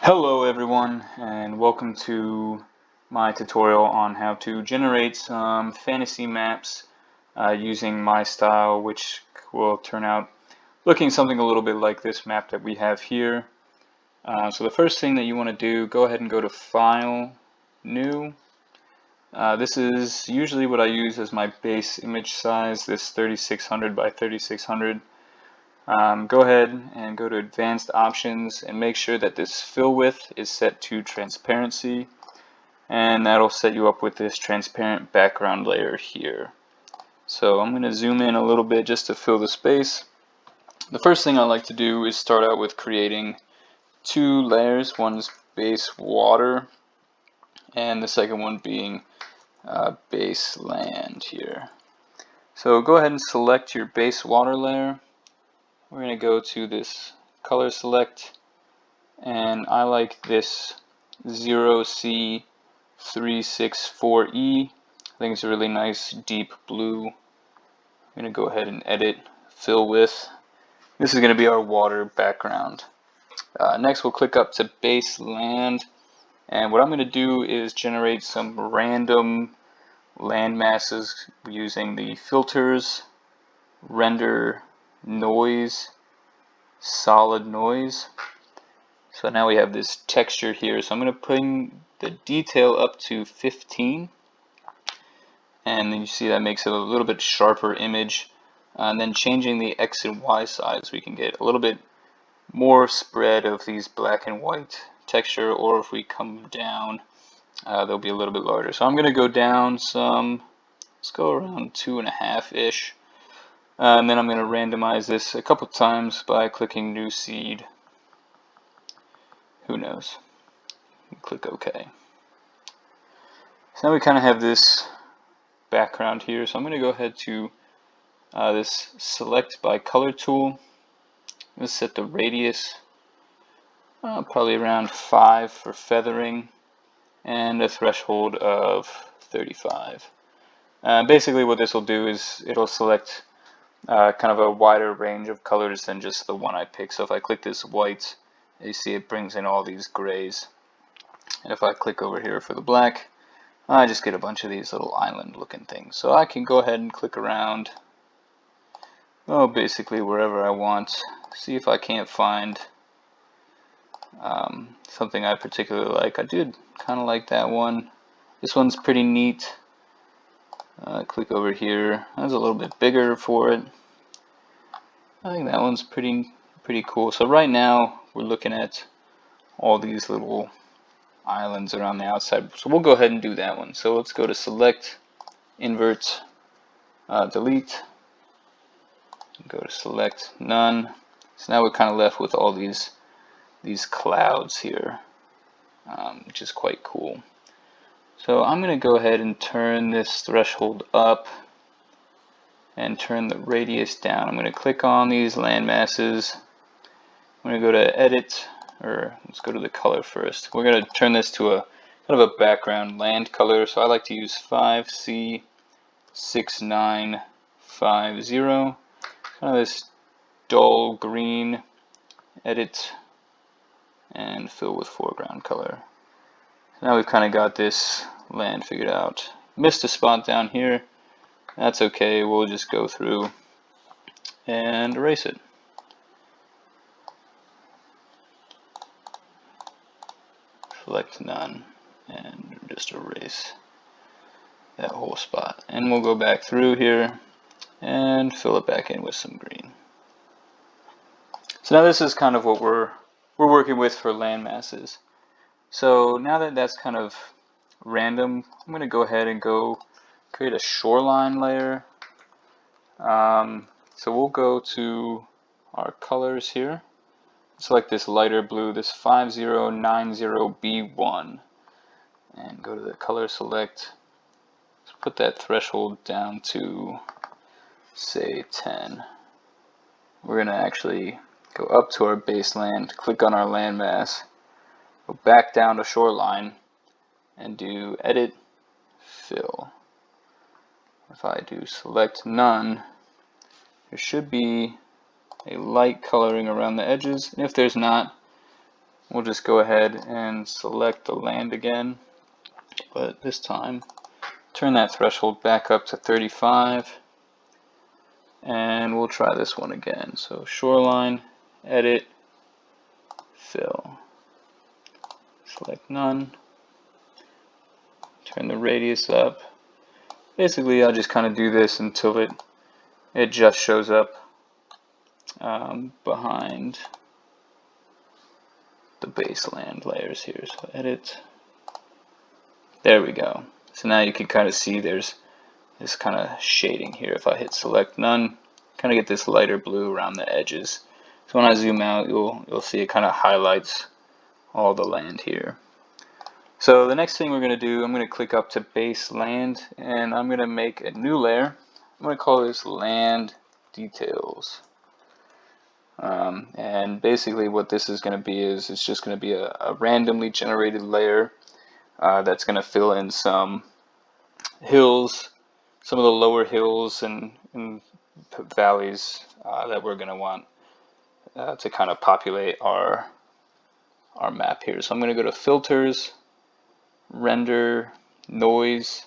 Hello everyone, and welcome to my tutorial on how to generate some fantasy maps using my style, which will turn out looking something a little bit like this map that we have here. So the first thing that you want to do, go ahead and go to File, New. This is usually what I use as my base image size, this 3600 by 3600. Go ahead and go to Advanced Options and make sure that this fill width is set to transparency, and that'll set you up with this transparent background layer here. So I'm going to zoom in a little bit just to fill the space. The first thing I like to do is start out with creating two layers. One's base water and the second one being base land here. So go ahead and select your base water layer. We're going to go to this color select, and I like this 0C364E. I think it's a really nice deep blue. I'm going to go ahead and edit fill with. This is going to be our water background. Next we'll click up to base land, and what I'm going to do is generate some random land masses using the filters, render noise, solid noise. So now we have this texture here. So I'm going to bring the detail up to 15, and then you see that makes it a little bit sharper image. And then changing the X and Y sides, we can get a little bit more spread of these black and white texture, or if we come down, they'll be a little bit larger. So I'm going to go down some, let's go around 2.5-ish. And then I'm going to randomize this a couple times by clicking New Seed. Who knows? Click OK. So now we kind of have this background here. So I'm going to go ahead to this Select by Color tool. I'm going to set the radius probably around 5 for feathering, and a threshold of 35. Basically what this will do is it'll select kind of a wider range of colors than just the one I picked. So if I click this white, you see it brings in all these grays. And if I click over here for the black, I just get a bunch of these little island looking things. So I can go ahead and click around, basically wherever I want. See if I can't find something I particularly like. I did kind of like that one. This one's pretty neat. Click over here. That's a little bit bigger for it. I think that one's pretty cool. So right now we're looking at all these little islands around the outside. So we'll go ahead and do that one. So let's go to Select, Invert, Delete. Go to Select, None. So now we're kind of left with all these clouds here, which is quite cool. So I'm going to go ahead and turn this threshold up and turn the radius down. I'm going to click on these land masses. I'm going to go to Edit, or let's go to the color first. We're going to turn this to a kind of a background land color. So I like to use 5C6950. Kind of this dull green. Edit and fill with foreground color. So now we've kind of got this land figured out. Missed a spot down here. That's okay, we'll just go through and erase it. Select None and just erase that whole spot. And we'll go back through here and fill it back in with some green. So now this is kind of what we're working with for land masses. So now that that's kind of random, I'm going to go ahead and go create a shoreline layer. So we'll go to our colors here. Select this lighter blue, this 5090B1, and go to the color select. Let's put that threshold down to, say, 10. We're going to actually go up to our base land, click on our landmass, go back down to shoreline, and do Edit, Fill. If I do Select None, there should be a light coloring around the edges, and if there's not, We'll just go ahead and select the land again, but this time turn that threshold back up to 35, and we'll try this one again. So shoreline, edit, fill, select none, turn the radius up. Basically, I'll just kind of do this until it just shows up behind the baseland layers here. So edit. There we go. So now you can kind of see there's this kind of shading here. If I hit select none, kind of get this lighter blue around the edges. So when I zoom out, you'll see it kind of highlights all the land here. So the next thing we're going to do, I'm going to click up to base land, and I'm going to make a new layer. I'm going to call this land details. And basically what this is going to be is it's just going to be a randomly generated layer that's going to fill in some hills, some of the lower hills and valleys that we're going to want to kind of populate our map here. So I'm going to go to filters, render, noise,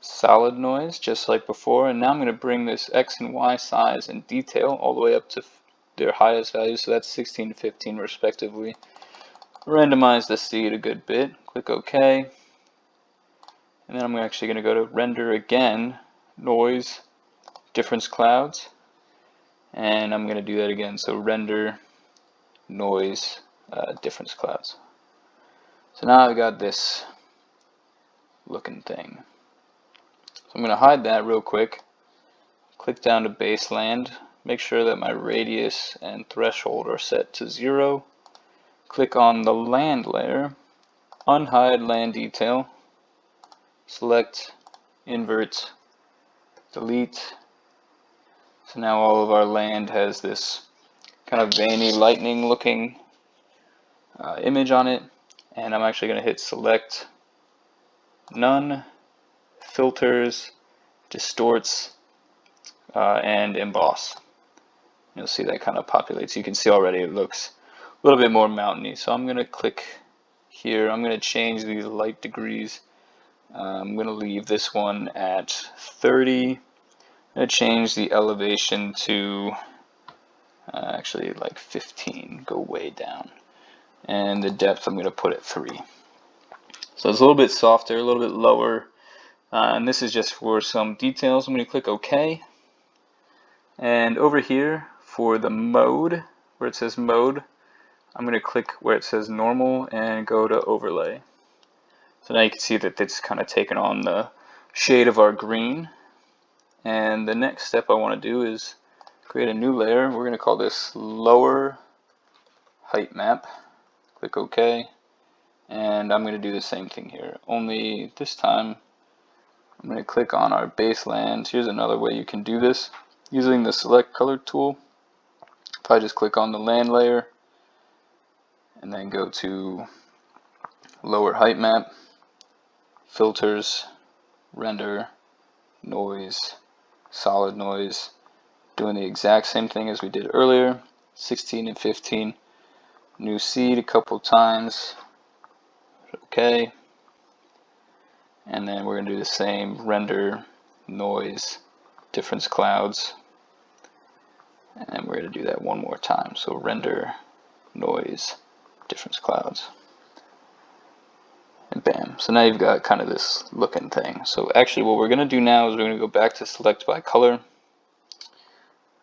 solid noise, just like before, and now I'm going to bring this X and Y size and detail all the way up to their highest values, so that's 16 and 15 respectively. Randomize the seed a good bit, click OK, and then I'm actually going to go to render again, noise, difference clouds, and I'm going to do that again, so render, noise, difference clouds. So now I've got this looking thing. So I'm going to hide that real quick, click down to baseland, make sure that my radius and threshold are set to 0, click on the land layer, unhide land detail, select, invert, delete. So now all of our land has this kind of veiny lightning looking image on it, and I'm actually going to hit select, none, filters, distorts, and emboss. You'll see that kind of populates. You can see already it looks a little bit more mountainy. So I'm going to click here. I'm going to change these light degrees. I'm going to leave this one at 30. I'm going to change the elevation to actually like 15. Go way down. And the depth I'm going to put at 3. So it's a little bit softer, a little bit lower. And this is just for some details. I'm going to click OK. And over here for the mode, where it says mode, I'm going to click where it says normal and go to overlay. So now you can see that it's kind of taken on the shade of our green. And the next step I want to do is create a new layer. We're going to call this lower height map. Click OK. And I'm going to do the same thing here. Only this time I'm going to click on our baseland. Here's another way you can do this. Using the select color tool, if I just click on the land layer and then go to lower height map, filters, render, noise, solid noise, doing the exact same thing as we did earlier, 16 and 15, new seed a couple times, okay, and then we're going to do the same, render, noise, difference clouds, and we're going to do that one more time. So render, noise, difference clouds, and bam. So now you've got kind of this looking thing. So actually what we're going to do now is we're going to go back to select by color,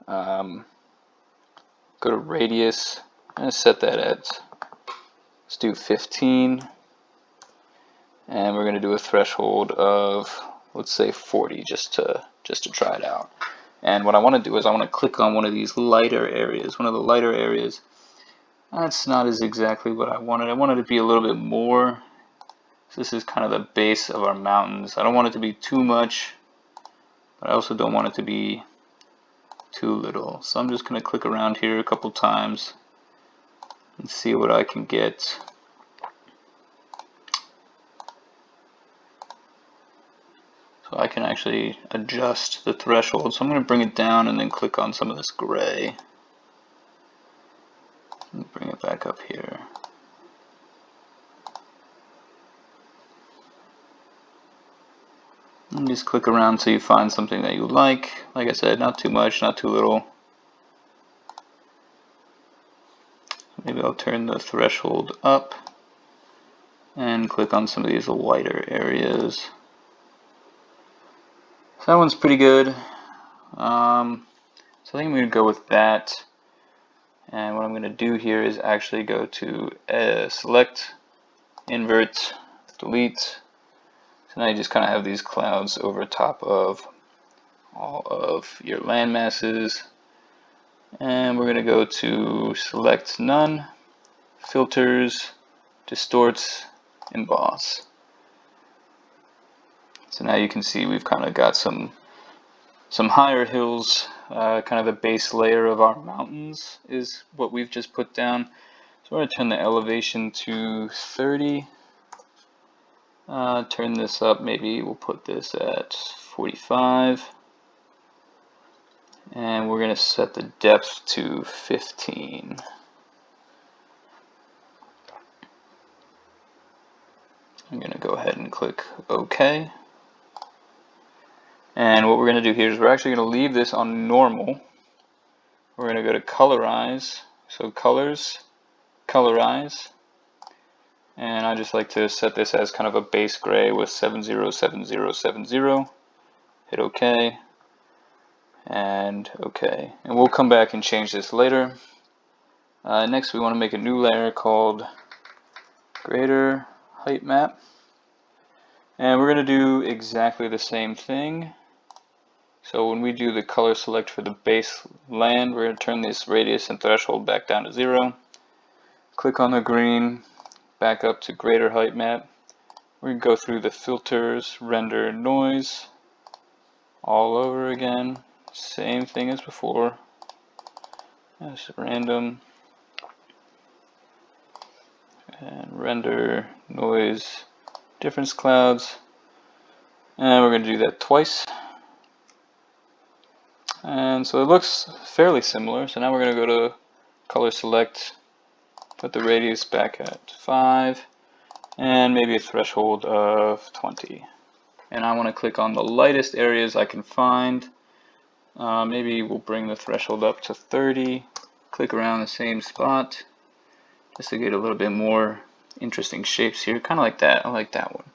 go to radius, I'm going to set that at, let's do 15, and we're going to do a threshold of, let's say 40, just to try it out. And what I want to do is I want to click on one of these lighter areas. One of the lighter areas, that's not as exactly what I wanted. I wanted it to be a little bit more. So this is kind of the base of our mountains. I don't want it to be too much, but I also don't want it to be too little. So I'm just going to click around here a couple times and see what I can get. So I can actually adjust the threshold. So I'm going to bring it down and then click on some of this gray. And bring it back up here. And just click around until you find something that you like. Like I said, not too much, not too little. Maybe I'll turn the threshold up and click on some of these whiter areas. So that one's pretty good. So I think I'm going to go with that. And what I'm going to do here is actually go to select, invert, delete. So now you just kind of have these clouds over top of all of your land masses. And we're going to go to select none, filters, distorts, emboss. So now you can see we've kind of got some higher hills, kind of the base layer of our mountains is what we've just put down. So we're going to turn the elevation to 30. Turn this up, maybe we'll put this at 45. And we're going to set the depth to 15. I'm going to go ahead and click OK. And what we're going to do here is we're actually going to leave this on normal. We're going to go to colorize, so colors, colorize. And I just like to set this as kind of a base gray with 707070. Hit OK. And OK. And we'll come back and change this later. Next we want to make a new layer called greater height map. And we're going to do exactly the same thing. So when we do the color select for the base land, we're going to turn this radius and threshold back down to 0. Click on the green, back up to greater height map. We're going to go through the filters, render, noise, all over again. Same thing as before. Just random. And render, noise, difference clouds. And we're going to do that twice. And so it looks fairly similar. So now we're going to go to color select, put the radius back at 5, and maybe a threshold of 20. And I want to click on the lightest areas I can find. Maybe we'll bring the threshold up to 30. Click around the same spot just to get a little bit more interesting shapes here. Kind of like that. I like that one.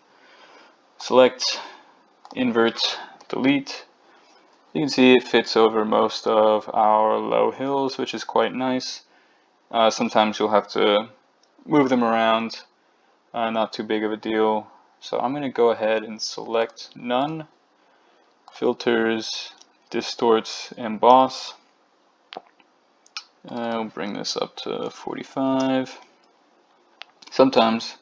Select, invert, delete. You can see it fits over most of our low hills, which is quite nice. Sometimes you'll have to move them around, not too big of a deal. So I'm going to go ahead and select none, filters, distorts, emboss. I'll bring this up to 45. Sometimes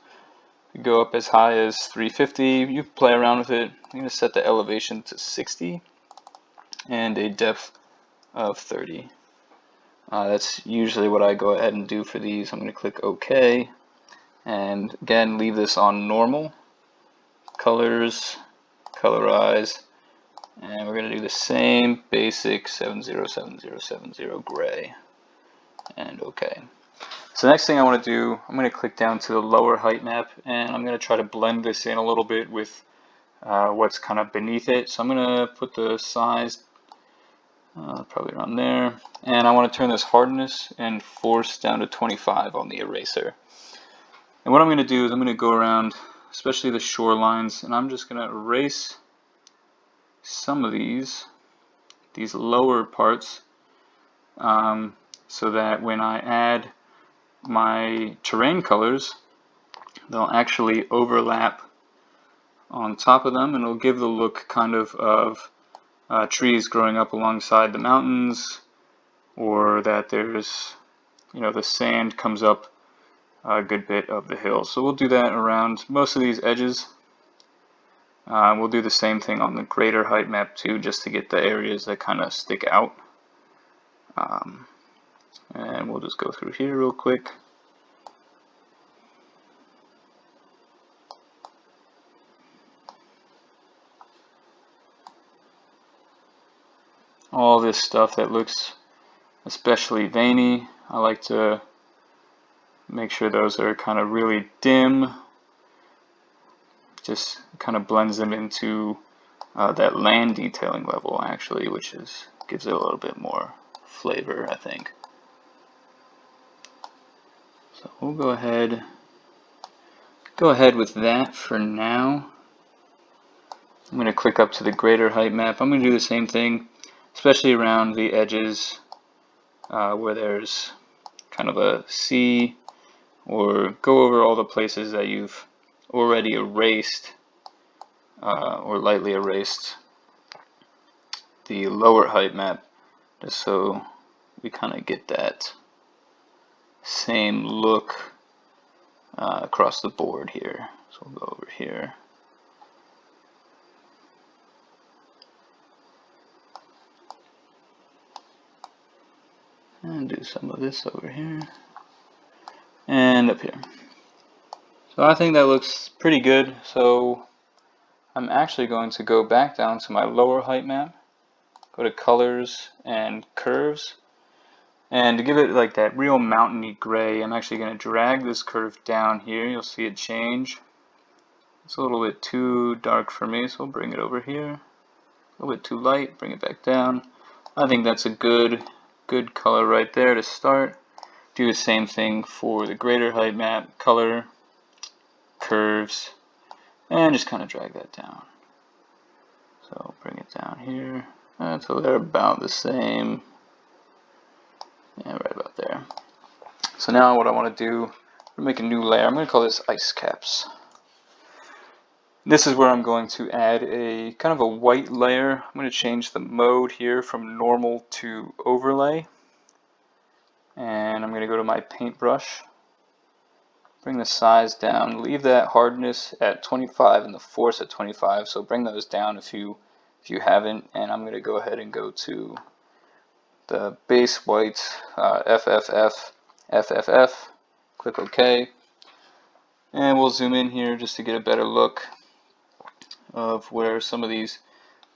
you go up as high as 350. You play around with it. I'm going to set the elevation to 60. And a depth of 30. That's usually what I go ahead and do for these. I'm going to click OK, and again leave this on normal. Colors, colorize, and we're going to do the same basic 707070 gray, and OK. So the next thing I want to do, I'm going to click down to the lower height map, and I'm going to try to blend this in a little bit with what's kind of beneath it. So I'm going to put the size probably around there, and I want to turn this hardness and force down to 25 on the eraser. And what I'm going to do is I'm going to go around, especially the shorelines, and I'm just going to erase some of these lower parts, so that when I add my terrain colors, they'll actually overlap on top of them, and it'll give the look kind of trees growing up alongside the mountains, or that there's, the sand comes up a good bit of the hill. So we'll do that around most of these edges. We'll do the same thing on the greater height map too, just to get the areas that kind of stick out. And we'll just go through here real quick. All this stuff that looks especially veiny, I like to make sure those are kind of really dim. Just kind of blends them into that land detailing level actually, which gives it a little bit more flavor, I think. So we'll go ahead with that for now. I'm going to click up to the greater height map. I'm going to do the same thing, especially around the edges where there's kind of a C, or go over all the places that you've already erased or lightly erased the lower height map, just so we kind of get that same look across the board here. So we'll go over here. And do some of this over here. And up here. So I think that looks pretty good. So I'm actually going to go back down to my lower height map, go to colors and curves, and to give it like that real mountainy gray, I'm actually going to drag this curve down here. You'll see it change. It's a little bit too dark for me, so we'll bring it over here. A little bit too light, bring it back down. I think that's a good color right there to start. Do the same thing for the greater height map, color, curves, and just kind of drag that down. So bring it down here until they're about the same. Yeah, right about there. So now what I want to do, make a new layer. I'm going to call this ice caps. This is where I'm going to add a kind of a white layer. I'm going to change the mode here from normal to overlay. And I'm going to go to my paintbrush. Bring the size down. Leave that hardness at 25 and the force at 25. So bring those down if you haven't. And I'm going to go ahead and go to the base white, FFF. Click OK. And we'll zoom in here just to get a better look of where some of these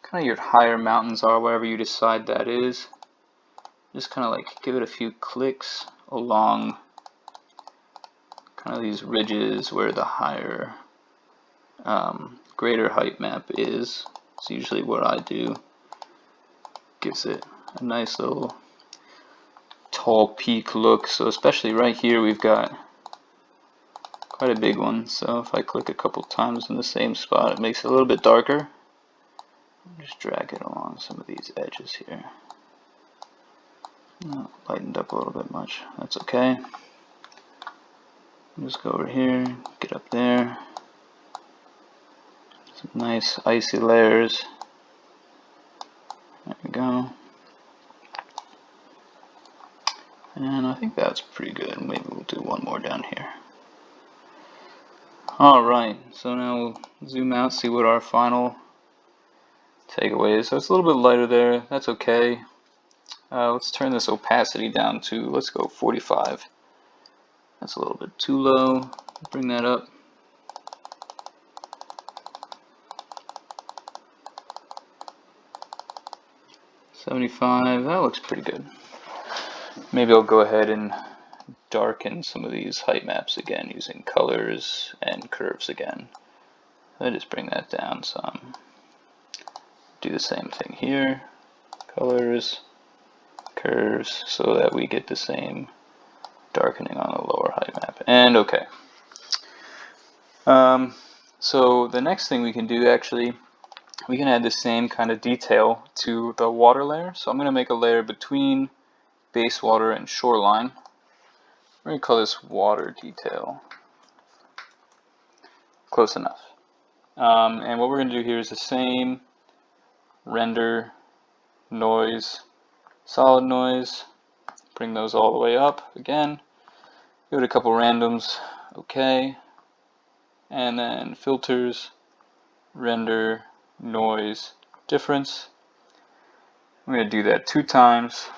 kind of your higher mountains are, wherever you decide that is. Just kind of like give it a few clicks along kind of these ridges where the higher, greater height map is. It's usually what I do. Gives it a nice little tall peak look. So especially right here we've got quite a big one. So if I click a couple times in the same spot, it makes it a little bit darker. Just drag it along some of these edges here. Lightened up a little bit much. That's okay. Just go over here, get up there. Some nice icy layers. There we go. And I think that's pretty good. Maybe we'll do one more down here. Alright, so now we'll zoom out, see what our final takeaway is. So it's a little bit lighter there. That's okay. Let's turn this opacity down to, let's go 45. That's a little bit too low. Bring that up. $75. That looks pretty good. Maybe I'll go ahead and darken some of these height maps again using colors and curves again. I just bring that down some. Do the same thing here. Colors, curves, so that we get the same darkening on the lower height map. And okay. So the next thing we can do, actually, we can add the same kind of detail to the water layer. So I'm going to make a layer between base water and shoreline. We're going to call this water detail. Close enough. And what we're going to do here is the same render, noise, solid noise. Bring those all the way up again. Give it a couple randoms. Okay. And then filters, render, noise, difference. I'm going to do that 2 times.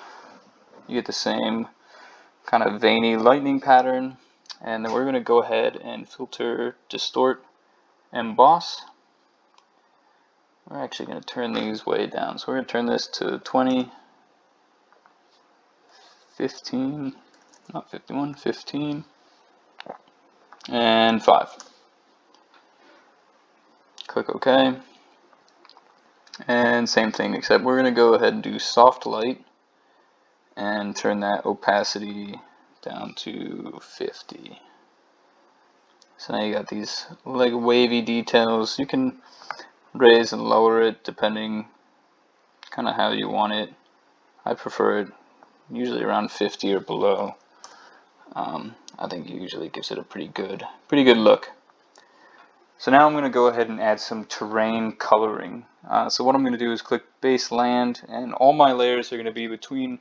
You get the same kind of veiny lightning pattern. And then we're going to go ahead and filter, distort, emboss. We're actually going to turn these way down. So we're going to turn this to 20, 15, not 51, 15, and 5. Click OK. And same thing, except we're going to go ahead and do soft light and turn that opacity down to 50. So now you got these like wavy details. You can raise and lower it depending kind of how you want it. I prefer it usually around 50 or below. I think it usually gives it a pretty good look. So now I'm going to go ahead and add some terrain coloring. So what I'm going to do is click base land, and all my layers are going to be between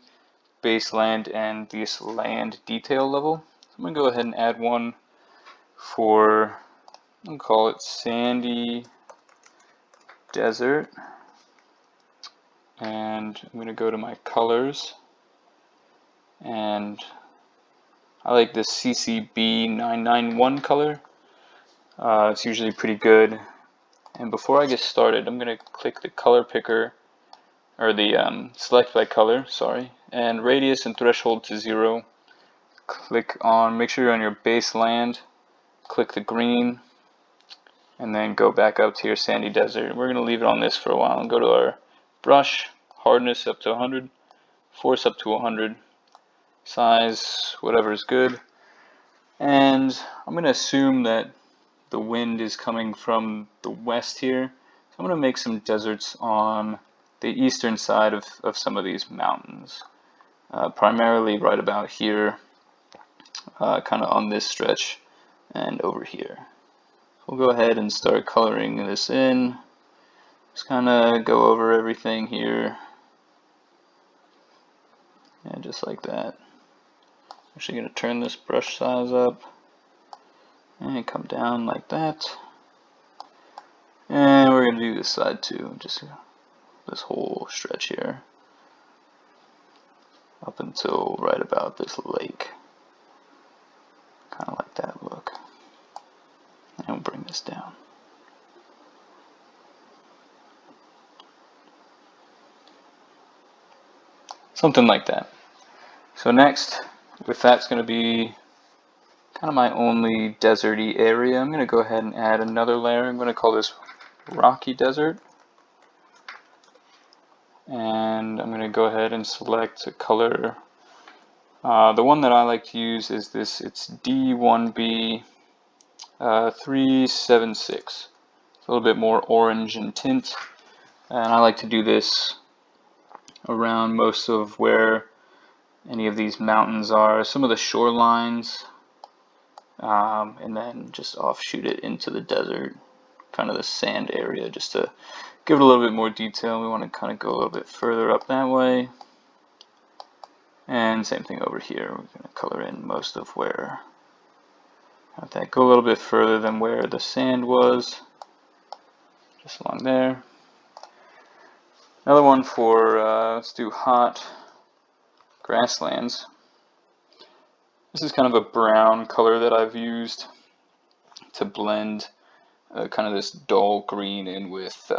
base land and this land detail level. So I'm going to go ahead and add one for, I'll call it sandy desert, and I'm going to go to my colors, and I like this CCB 991 color. It's usually pretty good. And before I get started, I'm going to click the color picker, or the select by color, sorry, and radius and threshold to 0. Click on, make sure you're on your base land, click the green, and then go back up to your sandy desert. We're going to leave it on this for a while and go to our brush, hardness up to 100, force up to 100, size, whatever is good. And I'm going to assume that the wind is coming from the west here. So I'm going to make some deserts on the eastern side of some of these mountains. Primarily right about here, kind of on this stretch and over here. We'll go ahead and start coloring this in. Just kind of go over everything here. Yeah, just like that. Actually going to turn this brush size up and come down like that. And we're going to do this side too, just this whole stretch here up until right about this lake. Kind of like that look. And we'll bring this down. Something like that. So next, if that's going to be kind of my only deserty area, I'm going to go ahead and add another layer. I'm going to call this Rocky Desert. And I'm going to go ahead and select a color. The one that I like to use is this, it's D1B 376. It's a little bit more orange in tint. And I like to do this around most of where any of these mountains are, some of the shorelines, and then just offshoot it into the desert, kind of the sand area, just to give it a little bit more detail. We want to kind of go a little bit further up that way. And same thing over here. We're going to color in most of where that go a little bit further than where the sand was, just along there. Another one for, let's do hot grasslands. This is kind of a brown color that I've used to blend kind of this dull green in with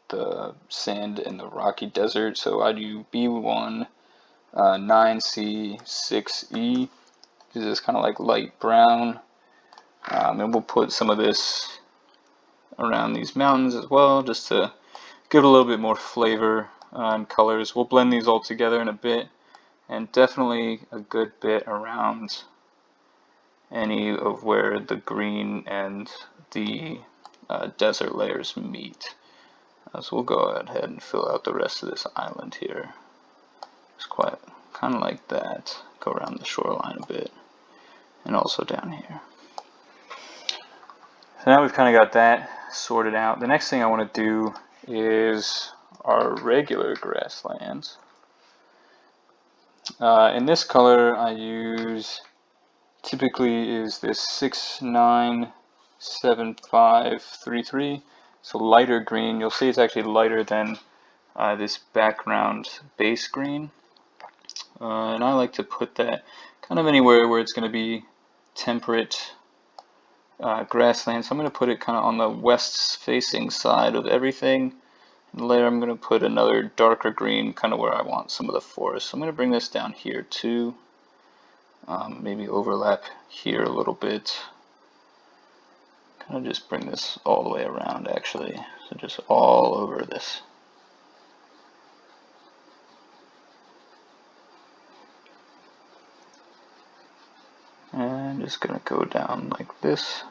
the sand and the rocky desert. So I do B1 9C 6E. This is kind of like light brown, and we'll put some of this around these mountains as well, just to give it a little bit more flavor and colors. We'll blend these all together in a bit, and definitely a good bit around any of where the green and the desert layers meet. So we'll go ahead and fill out the rest of this island here. It's quite kind of like that. Go around the shoreline a bit, and also down here. So now we've kind of got that sorted out. The next thing I want to do is our regular grasslands. In this color I use typically is this 697533. So lighter green. You'll see it's actually lighter than this background base green. And I like to put that kind of anywhere where it's going to be temperate grassland. So I'm going to put it kind of on the west facing side of everything. And later I'm going to put another darker green kind of where I want some of the forest. So I'm going to bring this down here too. Maybe overlap here a little bit. kind of just bring this all the way around actually, so just all over this. And just gonna go down like this,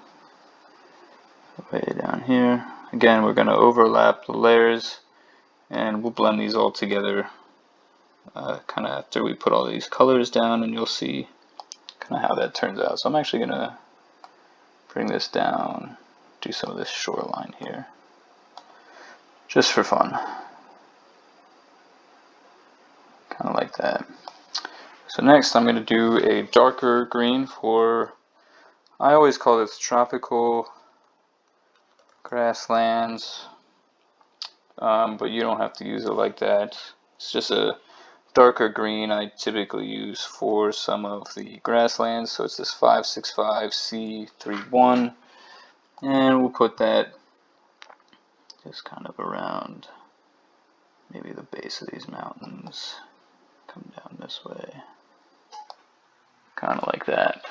way down here. Again, we're gonna overlap the layers, and we'll blend these all together kind of after we put all these colors down, and you'll see kind of how that turns out. So I'm actually gonna bring this down, do some of this shoreline here, just for fun, kind of like that. So next I'm going to do a darker green for, I always call this tropical grasslands, but you don't have to use it like that. It's just a darker green I typically use for some of the grasslands. So it's this 565C31, and we'll put that just kind of around maybe the base of these mountains. Come down this way, kind of like that.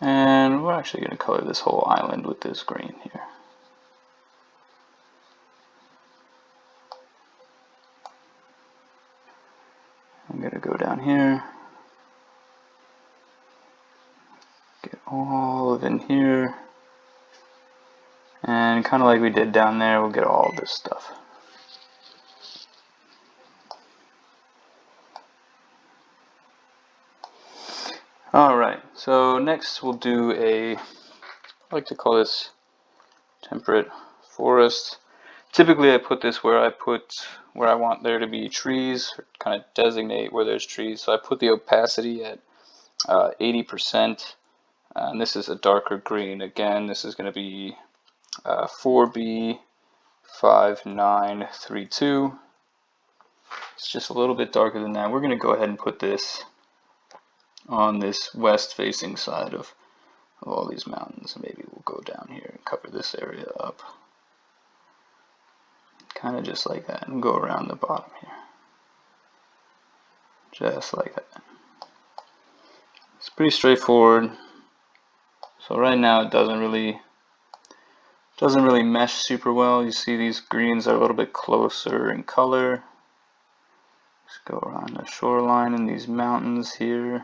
And we're actually going to color this whole island with this green here. I'm going to go down here, get all of in here, and kind of like we did down there, we'll get all this stuff. Alright, so next we'll do I like to call this temperate forest. Typically I put this where I want there to be trees, or kind of designate where there's trees. So I put the opacity at 80%, and this is a darker green. Again, this is going to be 4B5932. It's just a little bit darker than that. We're going to go ahead and put this on this west facing side of all these mountains. Maybe we'll go down here and cover this area up, kind of just like that, and go around the bottom here, just like that. It's pretty straightforward. So right now it doesn't really mesh super well. You see these greens are a little bit closer in color. Let's go around the shoreline in these mountains here.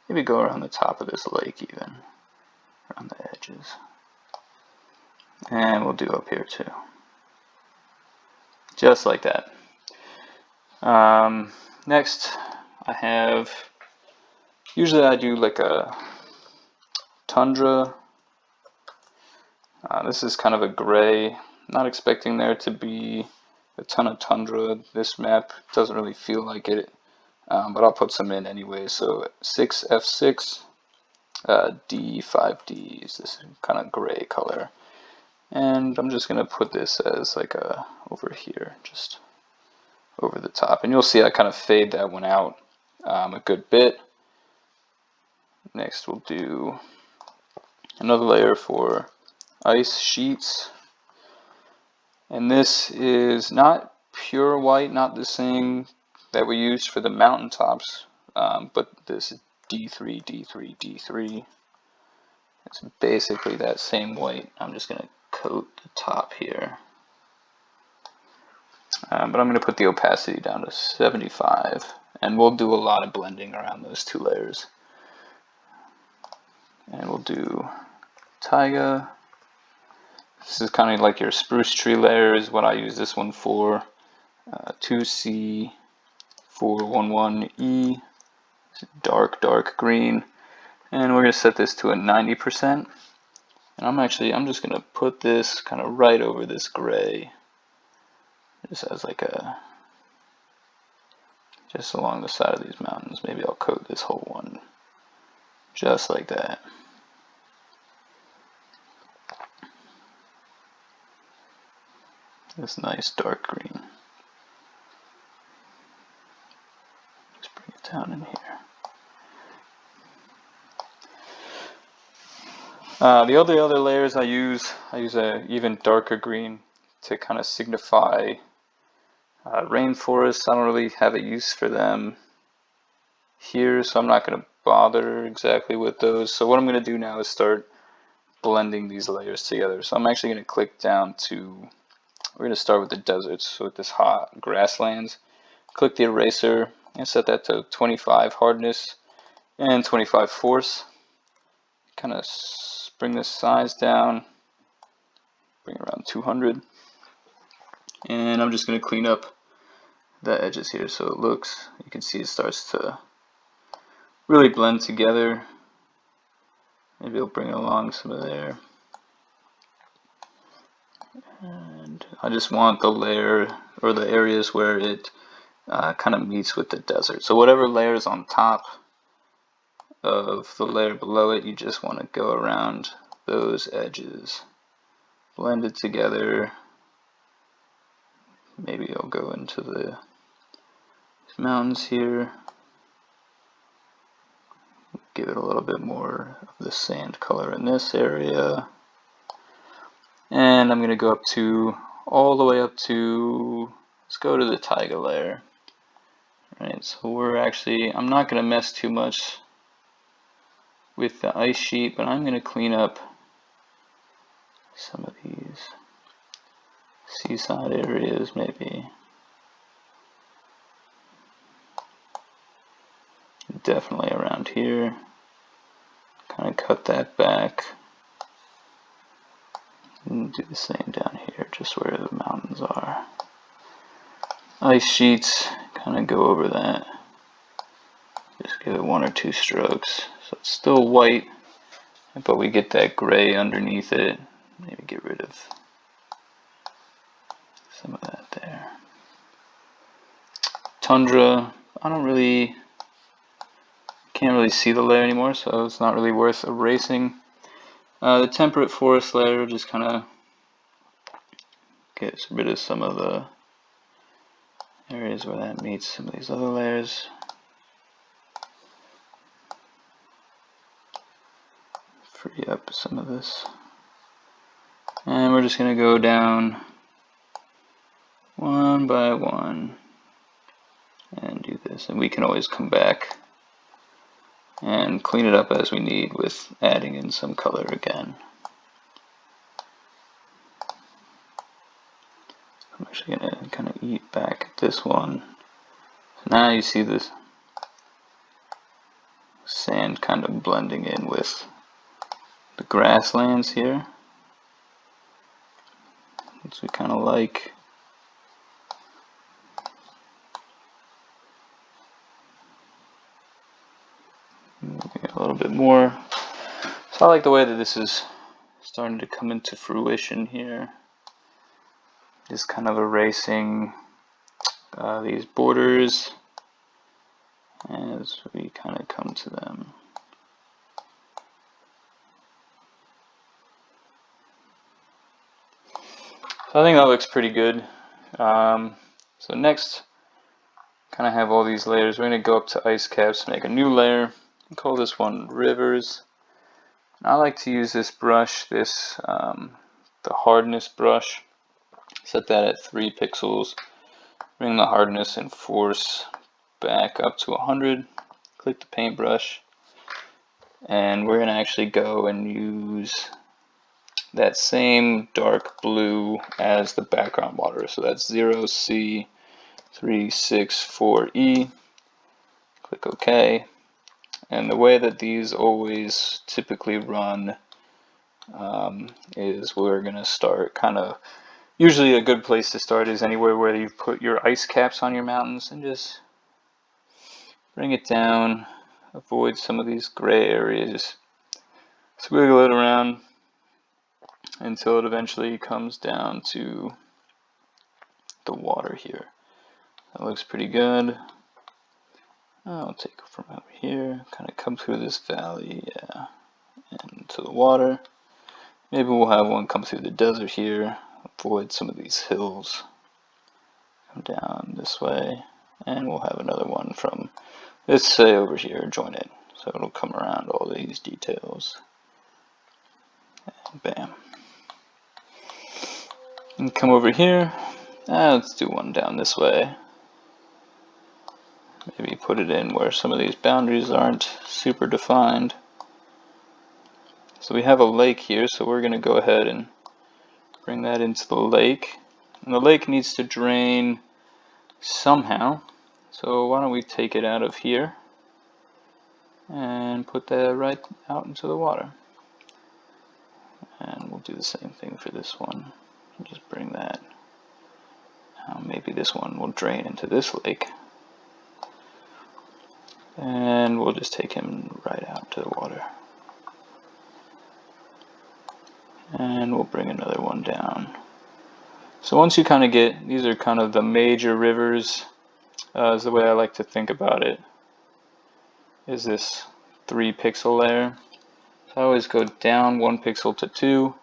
Maybe go around the top of this lake even, around the edges. And we'll do up here too. Just like that. Next I have, usually I do like a tundra. This is kind of a gray. Not expecting there to be a ton of tundra. This map doesn't really feel like it, but I'll put some in anyway. So 6F6, D5D is this kind of gray color. And I'm just going to put this as like a over here, just over the top. And you'll see I kind of fade that one out a good bit. Next we'll do another layer for ice sheets. And this is not pure white, not the same that we used for the mountaintops, but this is D3, D3, D3. It's basically that same white. I'm just going to coat the top here. But I'm going to put the opacity down to 75, and we'll do a lot of blending around those two layers. And we'll do taiga. This is kind of like your spruce tree layer is what I use this one for. 2C411E, dark green. And we're going to set this to a 90%. And I'm just going to put this kind of right over this gray. Just as like just along the side of these mountains. Maybe I'll coat this whole one just like that. This nice dark green. Just bring it down in here. The other layers I use a even darker green to kind of signify rainforests. I don't really have a use for them here, so I'm not going to bother exactly with those. So what I'm going to do now is start blending these layers together. So I'm actually going to click down to, we're going to start with the deserts, so with this hot grasslands. Click the eraser and set that to 25 hardness and 25 force. Kind of bring this size down, bring around 200. And I'm just going to clean up the edges here so it looks, you can see it starts to really blend together. Maybe I'll bring along some of there. And I just want the layer or the areas where it kind of meets with the desert. So whatever layer is on top of the layer below it, you just want to go around those edges, blend it together. Maybe I'll go into the mountains here, give it a little bit more of the sand color in this area. And I'm going to go up to, all the way up to, let's go to the taiga layer. Alright, so we're actually, I'm not going to mess too much with the ice sheet, but I'm going to clean up some of these seaside areas maybe. Definitely around here. Kind of cut that back. And do the same down here, just where the mountains are. Ice sheets, kind of go over that. Just give it 1 or 2 strokes. So it's still white, but we get that gray underneath it. Maybe get rid of some of that there. Tundra, can't really see the layer anymore, so it's not really worth erasing. The temperate forest layer just kind of gets rid of some of the areas where that meets some of these other layers. Free up some of this. And we're just going to go down one by one and do this. And we can always come back and clean it up as we need with adding in some color again. I'm actually going to kind of eat back at this one. So now you see this sand kind of blending in with the grasslands here, which we kind of like. A little bit more. So I like the way that this is starting to come into fruition here. Just kind of erasing these borders as we kind of come to them. So I think that looks pretty good. So next, kind of have all these layers. We're going to go up to ice caps, make a new layer, and call this one rivers. And I like to use this brush, the hardness brush. Set that at 3 pixels. Bring the hardness and force back up to 100. Click the paintbrush, and we're going to actually go and use that same dark blue as the background water. So that's 0C364E. Click OK. And the way that these always typically run is we're going to start kind of, usually a good place to start is anywhere where you put your ice caps on your mountains, and just bring it down, avoid some of these gray areas, just squiggle it around until it eventually comes down to the water here. That looks pretty good. I'll take it from over here, kind of come through this valley, yeah, and to the water. Maybe we'll have one come through the desert here, avoid some of these hills, come down this way, and we'll have another one from, let's say over here, join it, so it'll come around all these details. Bam. And come over here. Let's do one down this way. Maybe put it in where some of these boundaries aren't super defined. So we have a lake here, so we're going to go ahead and bring that into the lake. And the lake needs to drain somehow. So why don't we take it out of here and put that right out into the water. And we'll do the same thing for this one. Just bring that. Maybe this one will drain into this lake. And we'll just take him right out to the water. And we'll bring another one down. So once you kind of get, these are kind of the major rivers, is the way I like to think about it, is this 3 pixel layer. So I always go down 1 pixel to 2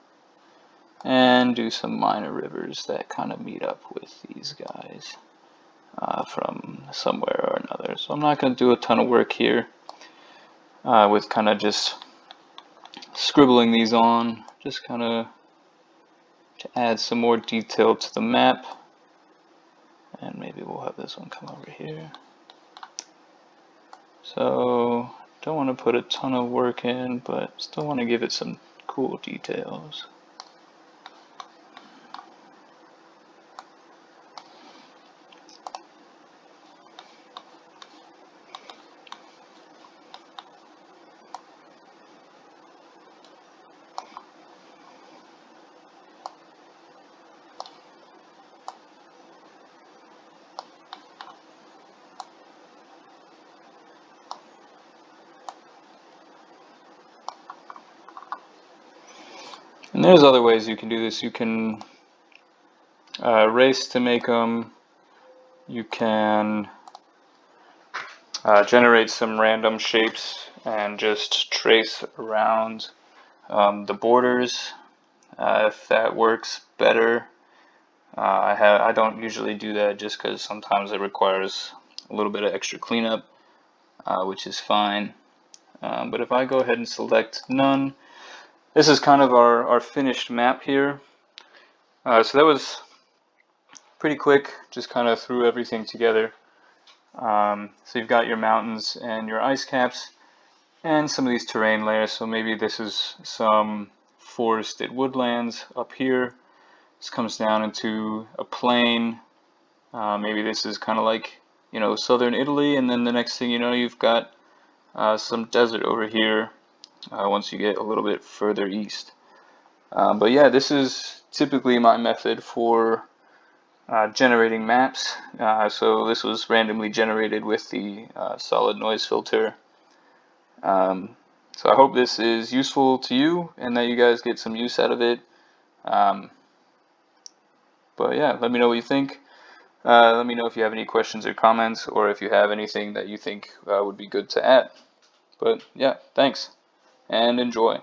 and do some minor rivers that kind of meet up with these guys from somewhere or another. So I'm not going to do a ton of work here with kind of just scribbling these on, just kind of to add some more detail to the map. And maybe we'll have this one come over here. So don't want to put a ton of work in, but still want to give it some cool details. And there's other ways you can do this. You can erase to make them. You can generate some random shapes and just trace around the borders if that works better. I don't usually do that just because sometimes it requires a little bit of extra cleanup, which is fine. But if I go ahead and select none, this is kind of our finished map here. So that was pretty quick, just kind of threw everything together. So you've got your mountains and your ice caps and some of these terrain layers. So maybe this is some forested woodlands up here. This comes down into a plain. Maybe this is kind of like, you know, southern Italy, and then the next thing you know, you've got some desert over here once you get a little bit further east. But yeah, this is typically my method for generating maps. So this was randomly generated with the solid noise filter. So I hope this is useful to you and that you guys get some use out of it. But yeah, let me know what you think. Let me know if you have any questions or comments, or if you have anything that you think would be good to add. But yeah, thanks and enjoy.